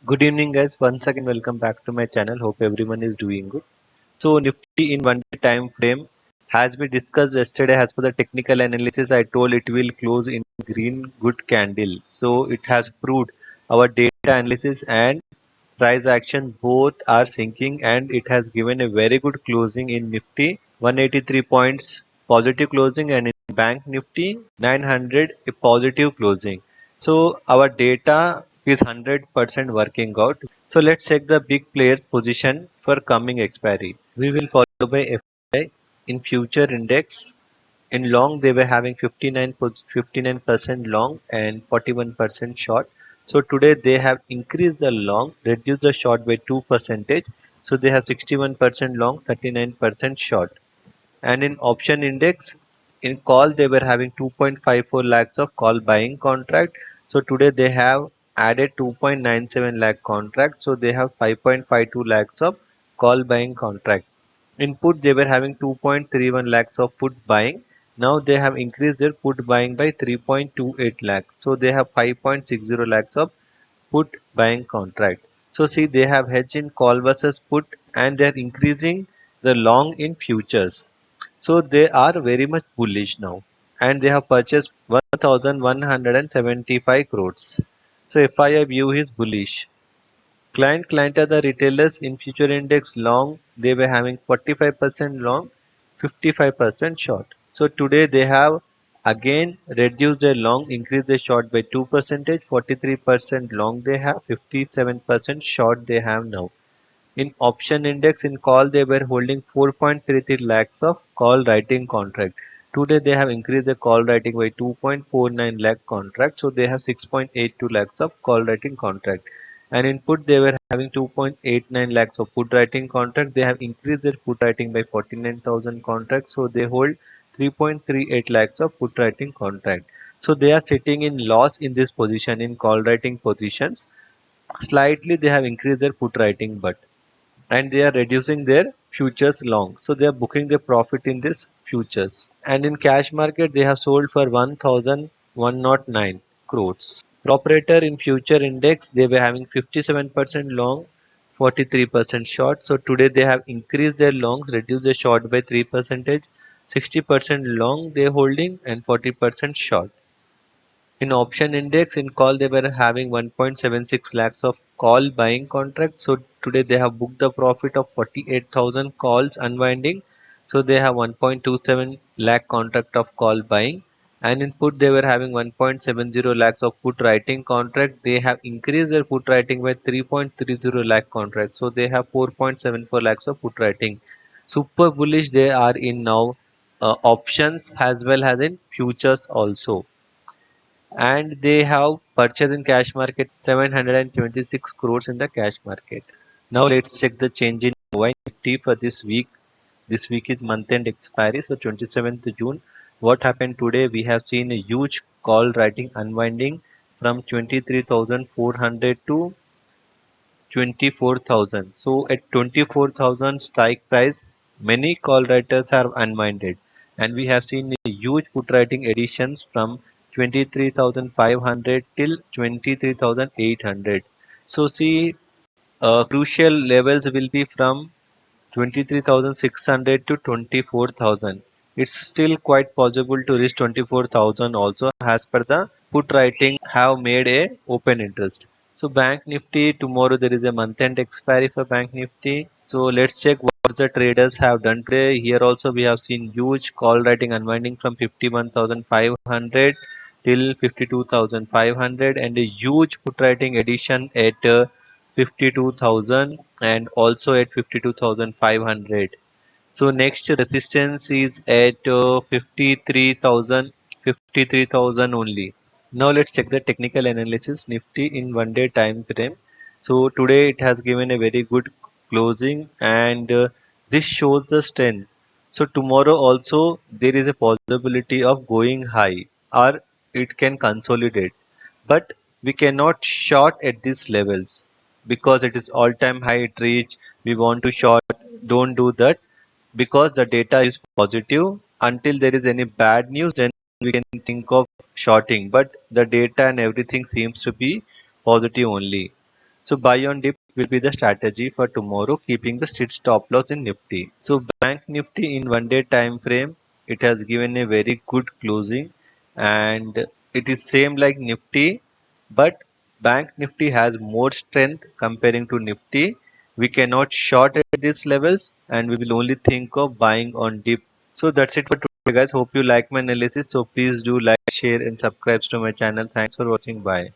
Good evening guys, once again welcome back to my channel. Hope everyone is doing good. So Nifty in 1 day time frame has been discussed yesterday. As per the technical analysis, I told it will close in green good candle. So it has proved our data analysis and price action both are sinking, and it has given a very good closing in Nifty 183 points positive closing, and in Bank Nifty 900 a positive closing. So our data is 100% working out. So let's check the big players position for coming expiry. We will follow by FI in future index. In long, they were having 59% long and 41% short. So today they have increased the long, reduced the short by 2%. So they have 61% long, 39% short. And in option index, in call they were having 2.54 lakhs of call buying contract. So today they have added 2.97 lakh contract. So they have 5.52 lakhs of call buying contract. In put they were having 2.31 lakhs of put buying. Now they have increased their put buying by 3.28 lakhs. So they have 5.60 lakhs of put buying contract. So see, they have hedge in call versus put, and they are increasing the long in futures. So they are very much bullish now, and they have purchased 1175 crores. So FII view is bullish. Client are the retailers in future index long. They were having 45% long, 55% short. So today they have again reduced their long, increased their short by 2%, 43% long they have, 57% short they have now. In option index in call they were holding 4.33 lakhs of call writing contract. Today they have increased the call writing by 2.49 lakh contract, so they have 6.82 lakhs of call writing contract. And in put they were having 2.89 lakhs of put writing contract. They have increased their put writing by 49,000 contracts, so they hold 3.38 lakhs of put writing contract. So they are sitting in loss in this position in call writing positions. Slightly they have increased their put writing, but and they are reducing their futures long, so they are booking the profit in this futures. And in cash market they have sold for 1109 crores. Operator in future index they were having 57% long, 43% short. So today they have increased their longs, reduced the short by 3%, 60% long they holding and 40% short. In option index, in call they were having 1.76 lakhs of call buying contract. So today they have booked the profit of 48,000 calls unwinding. So they have 1.27 lakh contract of call buying. And in put they were having 1.70 lakhs of put writing contract. They have increased their put writing by 3.30 lakh contract. So they have 4.74 lakhs of put writing. Super bullish they are in now options as well as in futures also, and they have purchased in cash market 726 crores in the cash market. Now let's check the change in Nifty for this week. This week is month end expiry, so 27th June. What happened today? We have seen a huge call writing unwinding from 23,400 to 24,000. So at 24,000 strike price, many call writers are unwinded, and we have seen a huge put writing additions from 23,500 till 23,800. So see, crucial levels will be from 23,600 to 24,000. It's still quite possible to reach 24,000 also, as per the put writing have made a open interest. So Bank Nifty, tomorrow there is a month end expiry for Bank Nifty. So let's check what the traders have done today. Here also we have seen huge call writing unwinding from 51,500 till 52,500, and a huge put writing addition at 52,000 and also at 52,500. So next resistance is at 53,000, 53,000 only. Now let's check the technical analysis Nifty in 1 day time frame. So today it has given a very good closing, and this shows the strength. So tomorrow also there is a possibility of going high, or it can consolidate, but we cannot short at these levels because it is all time high it reach. We want to short, don't do that, because the data is positive. Until there is any bad news, then we can think of shorting, but the data and everything seems to be positive only. So buy on dip will be the strategy for tomorrow, keeping the strict stop loss in Nifty. So Bank Nifty in 1 day time frame, it has given a very good closing, and it is same like Nifty, but Bank Nifty has more strength comparing to Nifty. We cannot short at these levels, and we will only think of buying on dip. So that's it for today, guys. Hope you like my analysis. So please do like, share, and subscribe to my channel. Thanks for watching. Bye.